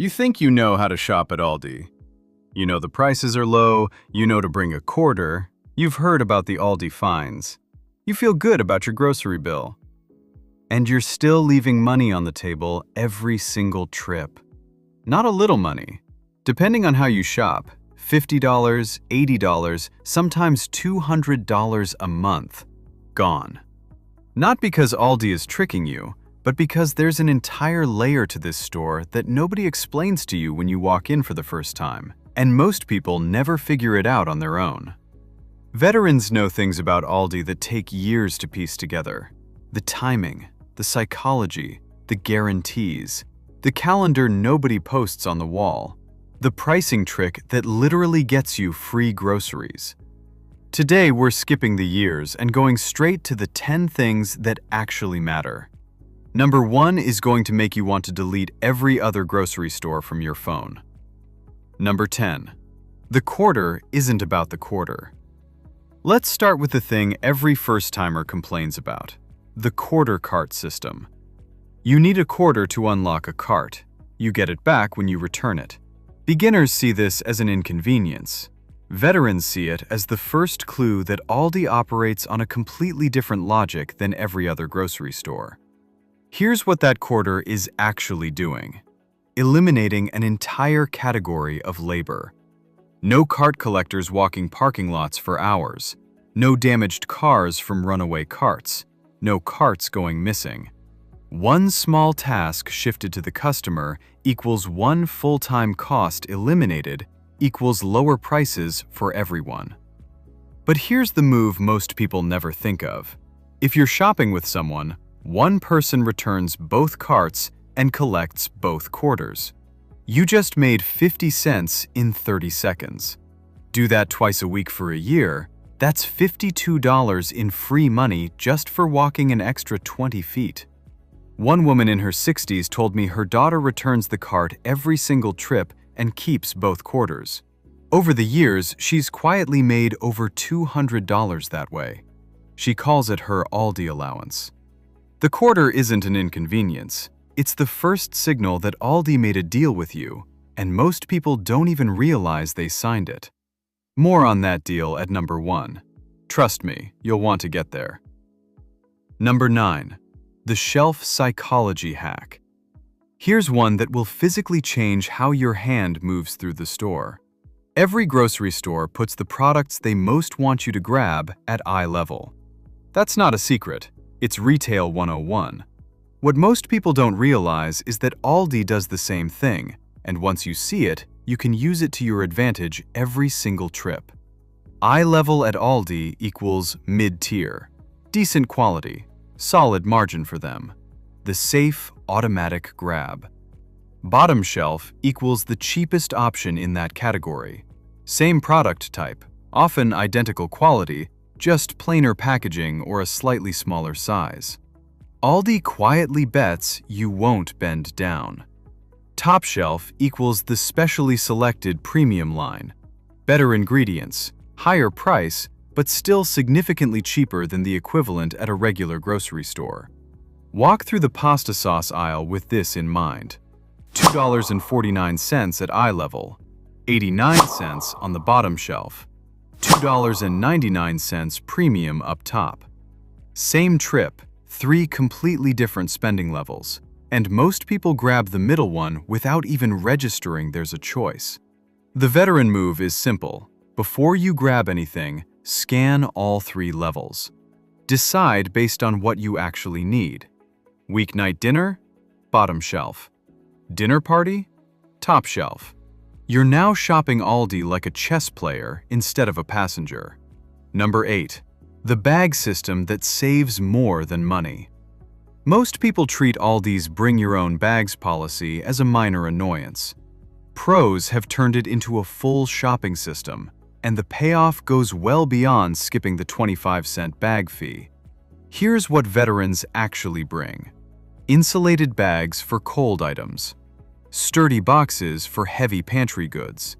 You think you know how to shop at Aldi. You know the prices are low, you know to bring a quarter, you've heard about the Aldi fines. You feel good about your grocery bill. And you're still leaving money on the table every single trip. Not a little money. Depending on how you shop, $50, $80, sometimes $200 a month. Gone. Not because Aldi is tricking you, but because there's an entire layer to this store that nobody explains to you when you walk in for the first time, and most people never figure it out on their own. Veterans know things about Aldi that take years to piece together. The timing, the psychology, the guarantees, the calendar nobody posts on the wall, the pricing trick that literally gets you free groceries. Today, we're skipping the years and going straight to the 10 things that actually matter. Number 1 is going to make you want to delete every other grocery store from your phone. Number 10. The quarter isn't about the quarter. Let's start with the thing every first-timer complains about, the quarter cart system. You need a quarter to unlock a cart. You get it back when you return it. Beginners see this as an inconvenience. Veterans see it as the first clue that Aldi operates on a completely different logic than every other grocery store. Here's what that quarter is actually doing: eliminating an entire category of labor. No cart collectors walking parking lots for hours. No damaged cars from runaway carts. No carts going missing. One small task shifted to the customer equals one full-time cost eliminated equals lower prices for everyone. But here's the move most people never think of. If you're shopping with someone, one person returns both carts and collects both quarters. You just made 50 cents in 30 seconds. Do that twice a week for a year, that's $52 in free money just for walking an extra 20 feet. One woman in her 60s told me her daughter returns the cart every single trip and keeps both quarters. Over the years, she's quietly made over $200 that way. She calls it her Aldi allowance. The quarter isn't an inconvenience. It's the first signal that Aldi made a deal with you, and most people don't even realize they signed it. More on that deal at number 1. Trust me, you'll want to get there. Number 9. The shelf psychology hack. Here's one that will physically change how your hand moves through the store. Every grocery store puts the products they most want you to grab at eye level. That's not a secret. It's Retail 101. What most people don't realize is that Aldi does the same thing, and once you see it, you can use it to your advantage every single trip. Eye level at Aldi equals mid-tier. Decent quality, solid margin for them. The safe, automatic grab. Bottom shelf equals the cheapest option in that category. Same product type, often identical quality, just plainer packaging or a slightly smaller size. Aldi quietly bets you won't bend down. Top shelf equals the specially selected premium line. Better ingredients, higher price, but still significantly cheaper than the equivalent at a regular grocery store. Walk through the pasta sauce aisle with this in mind. $2.49 at eye level, 89 cents on the bottom shelf, $2.99 premium up top. Same trip, 3 completely different spending levels, and most people grab the middle one without even registering there's a choice. The veteran move is simple. Before you grab anything, scan all 3 levels. Decide based on what you actually need. Weeknight dinner? Bottom shelf. Dinner party? Top shelf. You're now shopping Aldi like a chess player instead of a passenger. Number 8. The bag system that saves more than money. Most people treat Aldi's bring your own bags policy as a minor annoyance. Pros have turned it into a full shopping system, and the payoff goes well beyond skipping the 25-cent bag fee. Here's what veterans actually bring. Insulated bags for cold items. Sturdy boxes for heavy pantry goods.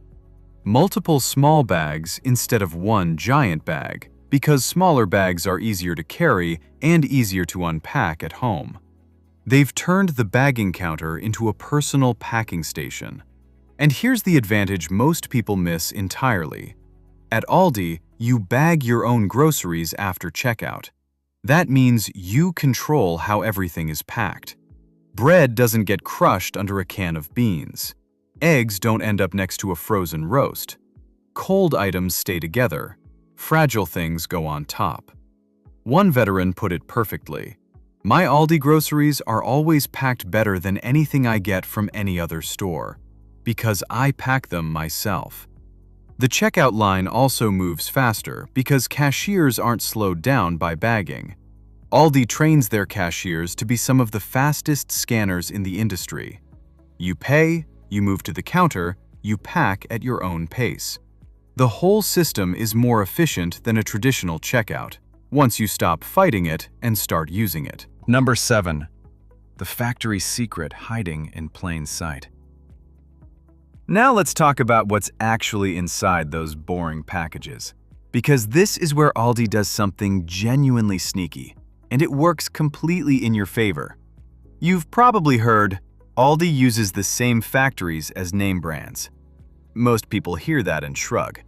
Multiple small bags instead of one giant bag, because smaller bags are easier to carry and easier to unpack at home. They've turned the bagging counter into a personal packing station. And here's the advantage most people miss entirely. At Aldi, you bag your own groceries after checkout. That means you control how everything is packed. Bread doesn't get crushed under a can of beans. Eggs don't end up next to a frozen roast. Cold items stay together. Fragile things go on top. One veteran put it perfectly. My Aldi groceries are always packed better than anything I get from any other store, because I pack them myself. The checkout line also moves faster because cashiers aren't slowed down by bagging. Aldi trains their cashiers to be some of the fastest scanners in the industry. You pay, you move to the counter, you pack at your own pace. The whole system is more efficient than a traditional checkout, once you stop fighting it and start using it. Number 7. The factory secret hiding in plain sight. Now let's talk about what's actually inside those boring packages. Because this is where Aldi does something genuinely sneaky, and it works completely in your favor. You've probably heard, Aldi uses the same factories as name brands. Most people hear that and shrug.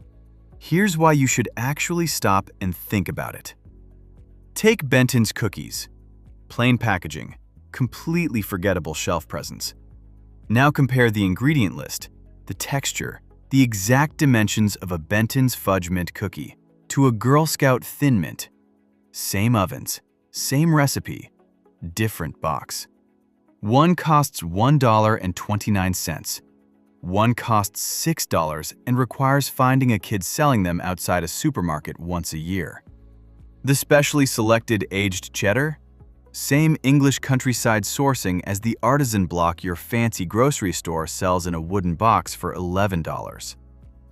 Here's why you should actually stop and think about it. Take Benton's cookies. Plain packaging, completely forgettable shelf presence. Now compare the ingredient list, the texture, the exact dimensions of a Benton's Fudge Mint cookie to a Girl Scout Thin Mint. Same ovens, same recipe, different box. One costs $1.29. One costs $6 and requires finding a kid selling them outside a supermarket once a year. The specially selected aged cheddar? Same English countryside sourcing as the artisan block your fancy grocery store sells in a wooden box for $11.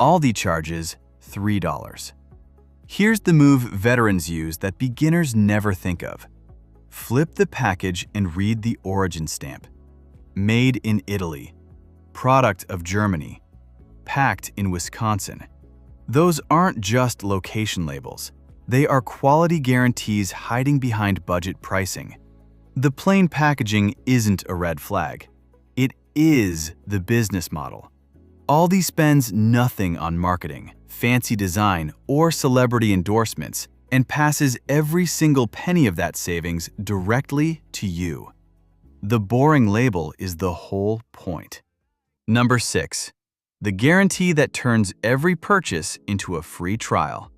Aldi charges $3. Here's the move veterans use that beginners never think of. Flip the package and read the origin stamp. Made in Italy. Product of Germany. Packed in Wisconsin. Those aren't just location labels. They are quality guarantees hiding behind budget pricing. The plain packaging isn't a red flag. It is the business model. Aldi spends nothing on marketing, fancy design, or celebrity endorsements, and passes every single penny of that savings directly to you. The boring label is the whole point. Number 6. The guarantee that turns every purchase into a free trial.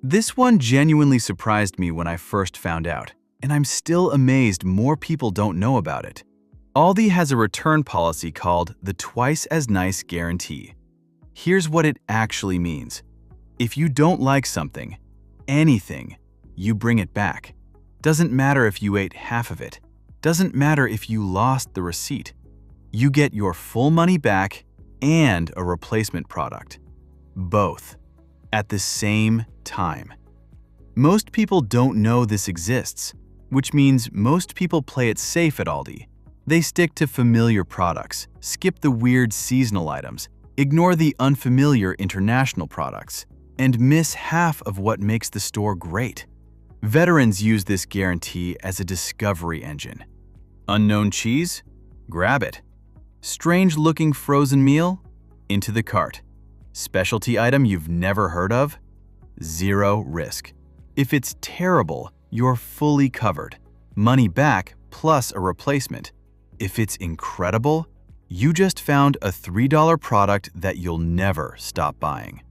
This one genuinely surprised me when I first found out, and I'm still amazed more people don't know about it. Aldi has a return policy called the Twice as Nice Guarantee. Here's what it actually means. If you don't like something, anything, you bring it back. Doesn't matter if you ate half of it. Doesn't matter if you lost the receipt. You get your full money back and a replacement product. Both. At the same time. Most people don't know this exists, which means most people play it safe at Aldi. They stick to familiar products, skip the weird seasonal items, ignore the unfamiliar international products, and miss half of what makes the store great. Veterans use this guarantee as a discovery engine. Unknown cheese? Grab it. Strange-looking frozen meal? Into the cart. Specialty item you've never heard of? Zero risk. If it's terrible, you're fully covered. Money back plus a replacement. If it's incredible, you just found a $3 product that you'll never stop buying.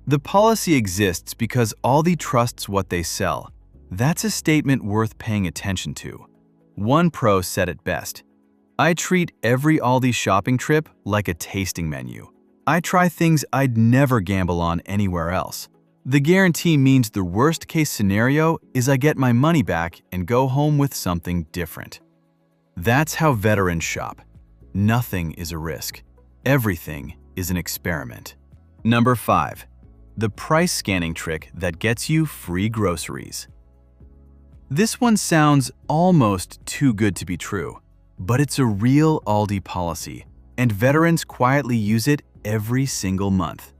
The policy exists because Aldi trusts what they sell. That's a statement worth paying attention to. One pro said it best. I treat every Aldi shopping trip like a tasting menu. I try things I'd never gamble on anywhere else. The guarantee means the worst-case scenario is I get my money back and go home with something different. That's how veterans shop. Nothing is a risk. Everything is an experiment. Number 5. The price scanning trick that gets you free groceries. This one sounds almost too good to be true, but it's a real Aldi policy, and veterans quietly use it every single month.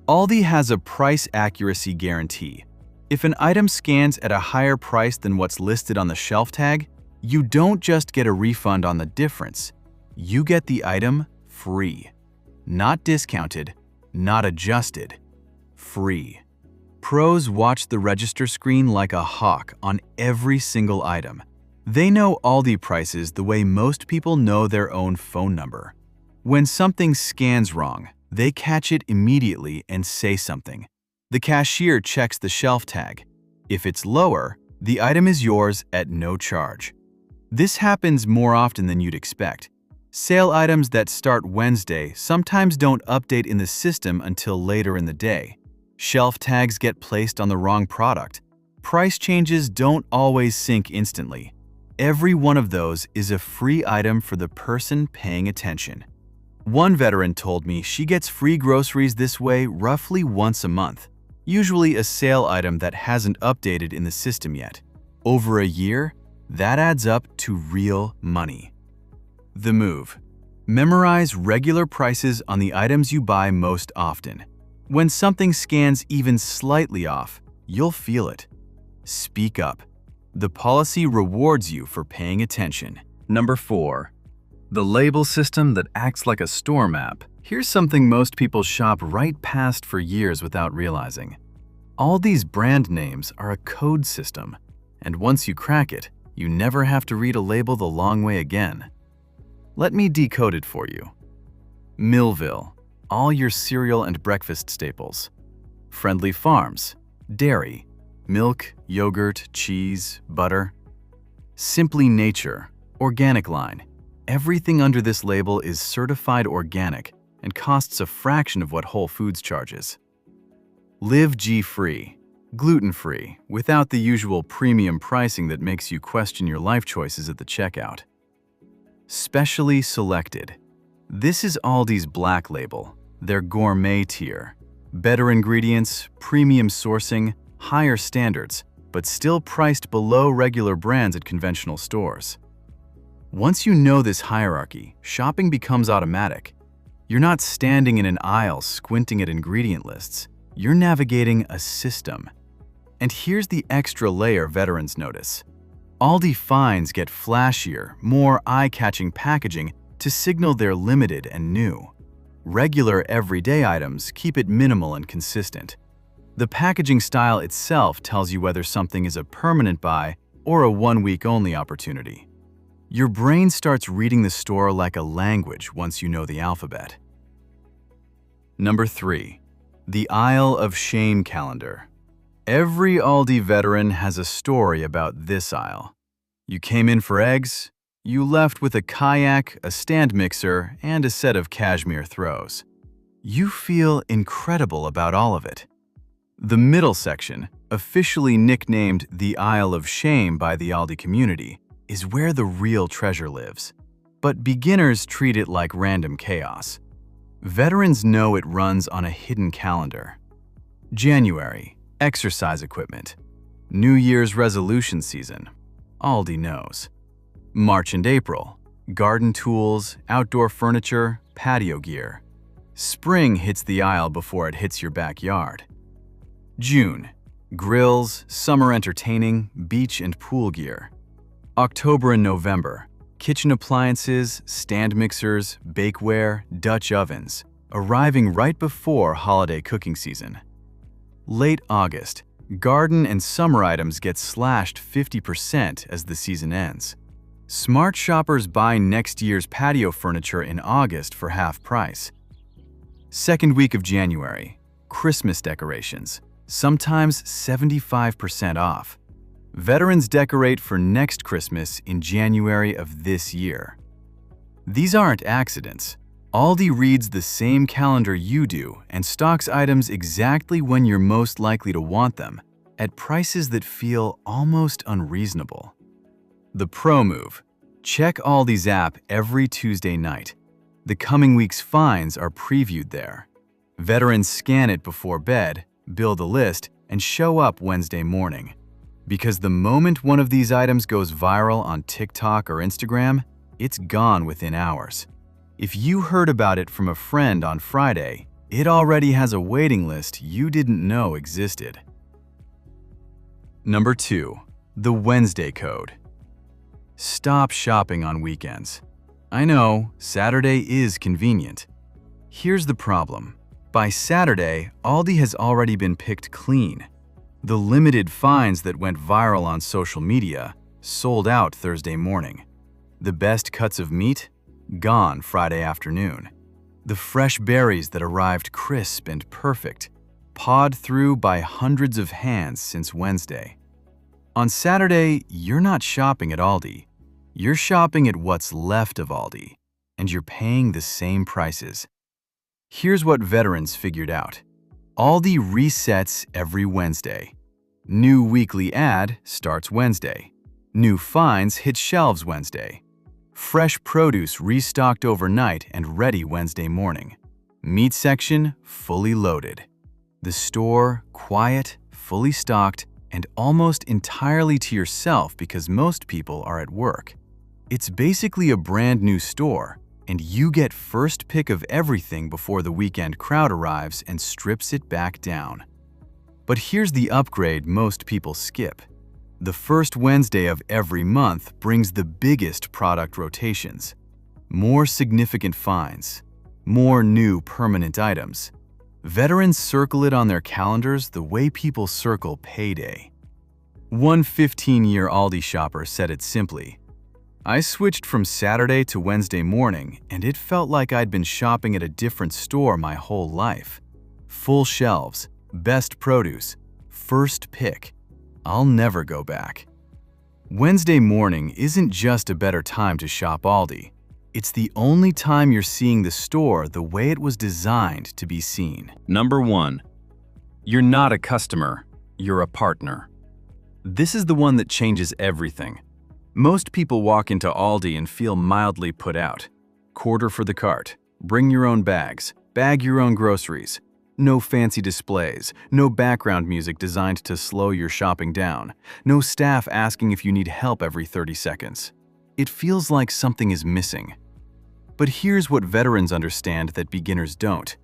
Aldi has a price accuracy guarantee. If an item scans at a higher price than what's listed on the shelf tag, You don't just get a refund on the difference, you get the item free. Not discounted, not adjusted, free. Pros watch the register screen like a hawk on every single item. They know Aldi prices the way most people know their own phone number. When something scans wrong, they catch it immediately and say something. The cashier checks the shelf tag. If it's lower, the item is yours at no charge. This happens more often than you'd expect. Sale items that start Wednesday sometimes don't update in the system until later in the day. Shelf tags get placed on the wrong product. Price changes don't always sync instantly. Every one of those is a free item for the person paying attention. One veteran told me she gets free groceries this way roughly once a month, usually a sale item that hasn't updated in the system yet. Over a year, that adds up to real money. The move. Memorize regular prices on the items you buy most often. When something scans even slightly off, you'll feel it. Speak up. The policy rewards you for paying attention. Number 4. The label system that acts like a store map. Here's something most people shop right past for years without realizing. All these brand names are a code system, and once you crack it, you never have to read a label the long way again. Let me decode it for you. Millville, all your cereal and breakfast staples. Friendly Farms, dairy, milk, yogurt, cheese, butter. Simply Nature, organic line. Everything under this label is certified organic and costs a fraction of what Whole Foods charges. Live G-free, gluten-free, without the usual premium pricing that makes you question your life choices at the checkout. Specially Selected. This is Aldi's black label, their gourmet tier. Better ingredients, premium sourcing, higher standards, but still priced below regular brands at conventional stores. Once you know this hierarchy, shopping becomes automatic. You're not standing in an aisle squinting at ingredient lists. You're navigating a system. And here's the extra layer veterans notice. Aldi finds get flashier, more eye-catching packaging to signal they're limited and new. Regular, everyday items keep it minimal and consistent. The packaging style itself tells you whether something is a permanent buy or a one-week-only opportunity. Your brain starts reading the store like a language once you know the alphabet. Number 3. The Aisle of Shame calendar. Every Aldi veteran has a story about this aisle. You came in for eggs, you left with a kayak, a stand mixer, and a set of cashmere throws. You feel incredible about all of it. The middle section, officially nicknamed the Aisle of Shame by the Aldi community, is where the real treasure lives. But beginners treat it like random chaos. Veterans know it runs on a hidden calendar. January, exercise equipment. New Year's resolution season. Aldi knows. March and April, garden tools, outdoor furniture, patio gear. Spring hits the aisle before it hits your backyard. June, grills, summer entertaining, beach and pool gear. October and November, kitchen appliances, stand mixers, bakeware, Dutch ovens, arriving right before holiday cooking season. Late August, garden and summer items get slashed 50% as the season ends. Smart shoppers buy next year's patio furniture in August for half price. Second week of January, Christmas decorations, sometimes 75% off. Veterans decorate for next Christmas in January of this year. These aren't accidents. Aldi reads the same calendar you do and stocks items exactly when you're most likely to want them, at prices that feel almost unreasonable. The pro move. Check Aldi's app every Tuesday night. The coming week's finds are previewed there. Veterans scan it before bed, build a list, and show up Wednesday morning. Because the moment one of these items goes viral on TikTok or Instagram, it's gone within hours. If you heard about it from a friend on Friday, it already has a waiting list you didn't know existed. Number 2. The Wednesday code. Stop shopping on weekends. I know, Saturday is convenient. Here's the problem. By Saturday, Aldi has already been picked clean. The limited finds that went viral on social media sold out Thursday morning. The best cuts of meat? Gone Friday afternoon. The fresh berries that arrived crisp and perfect, pawed through by hundreds of hands since Wednesday. On Saturday, you're not shopping at Aldi. You're shopping at what's left of Aldi, and you're paying the same prices. Here's what veterans figured out. Aldi resets every Wednesday. New weekly ad starts Wednesday. New finds hit shelves Wednesday. Fresh produce restocked overnight and ready Wednesday morning. Meat section fully loaded. The store quiet, fully stocked, and almost entirely to yourself because most people are at work. It's basically a brand new store, and you get first pick of everything before the weekend crowd arrives and strips it back down. But here's the upgrade most people skip. The first Wednesday of every month brings the biggest product rotations. More significant finds. More new permanent items. Veterans circle it on their calendars the way people circle payday. One 15-year Aldi shopper said it simply, "I switched from Saturday to Wednesday morning, and it felt like I'd been shopping at a different store my whole life. Full shelves, best produce, first pick. I'll never go back." Wednesday morning isn't just a better time to shop Aldi. It's the only time you're seeing the store the way it was designed to be seen. Number 1. You're not a customer, you're a partner. This is the one that changes everything. Most people walk into Aldi and feel mildly put out. Quarter for the cart, bring your own bags, bag your own groceries. No fancy displays, no background music designed to slow your shopping down, no staff asking if you need help every 30 seconds. It feels like something is missing. But here's what veterans understand that beginners don't.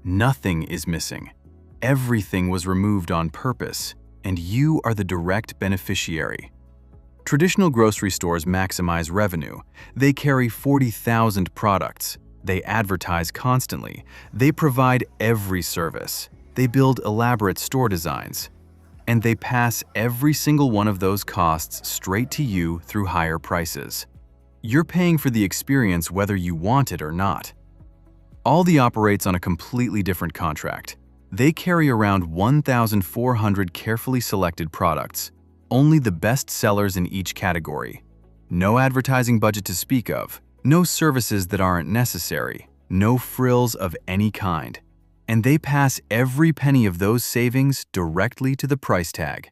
Nothing is missing. Everything was removed on purpose, and you are the direct beneficiary. Traditional grocery stores maximize revenue. They carry 40,000 products. They advertise constantly. They provide every service. They build elaborate store designs. And they pass every single one of those costs straight to you through higher prices. You're paying for the experience whether you want it or not. Aldi operates on a completely different contract. They carry around 1,400 carefully selected products, only the best sellers in each category. No advertising budget to speak of, no services that aren't necessary, no frills of any kind. And they pass every penny of those savings directly to the price tag.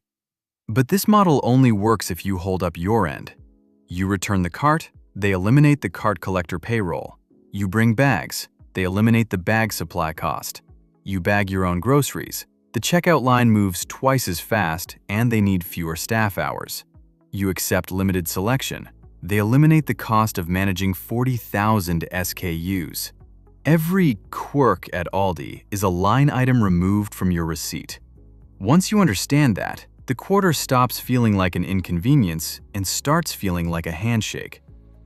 But this model only works if you hold up your end. You return the cart, they eliminate the cart collector payroll. You bring bags, they eliminate the bag supply cost. You bag your own groceries, the checkout line moves twice as fast and they need fewer staff hours. You accept limited selection, they eliminate the cost of managing 40,000 SKUs. Every quirk at Aldi is a line item removed from your receipt. Once you understand that, the quarter stops feeling like an inconvenience and starts feeling like a handshake.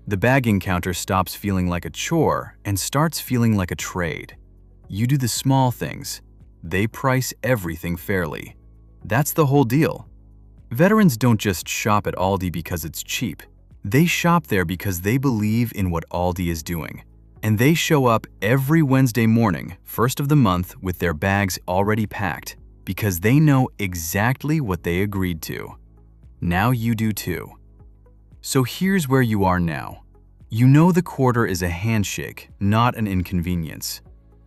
The bagging counter stops feeling like a chore and starts feeling like a trade. You do the small things. They price everything fairly. That's the whole deal. Veterans don't just shop at Aldi because it's cheap. They shop there because they believe in what Aldi is doing. And they show up every Wednesday morning, first of the month, with their bags already packed because they know exactly what they agreed to. Now you do too. So here's where you are now. You know the quarter is a handshake, not an inconvenience.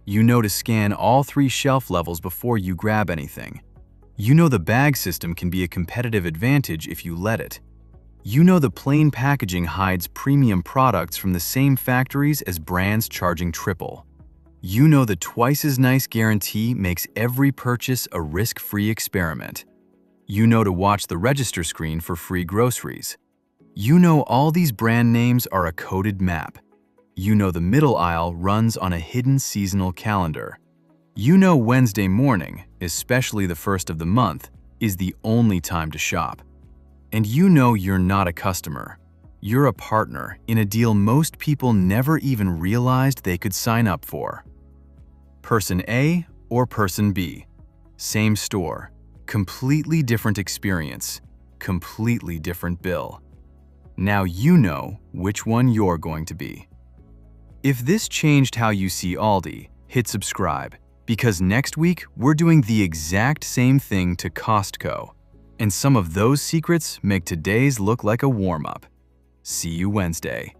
You know to scan all 3 shelf levels before you grab anything. You know the bag system can be a competitive advantage if you let it. You know the plain packaging hides premium products from the same factories as brands charging triple. You know the twice as nice guarantee makes every purchase a risk-free experiment. You know to watch the register screen for free groceries. You know all these brand names are a coded map. You know the middle aisle runs on a hidden seasonal calendar. You know Wednesday morning, especially the first of the month, is the only time to shop. And you know you're not a customer. You're a partner in a deal most people never even realized they could sign up for. Person A or Person B? Same store, completely different experience, completely different bill. Now you know which one you're going to be. If this changed how you see Aldi, hit subscribe, because next week we're doing the exact same thing to Costco. And some of those secrets make today's look like a warm-up. See you Wednesday.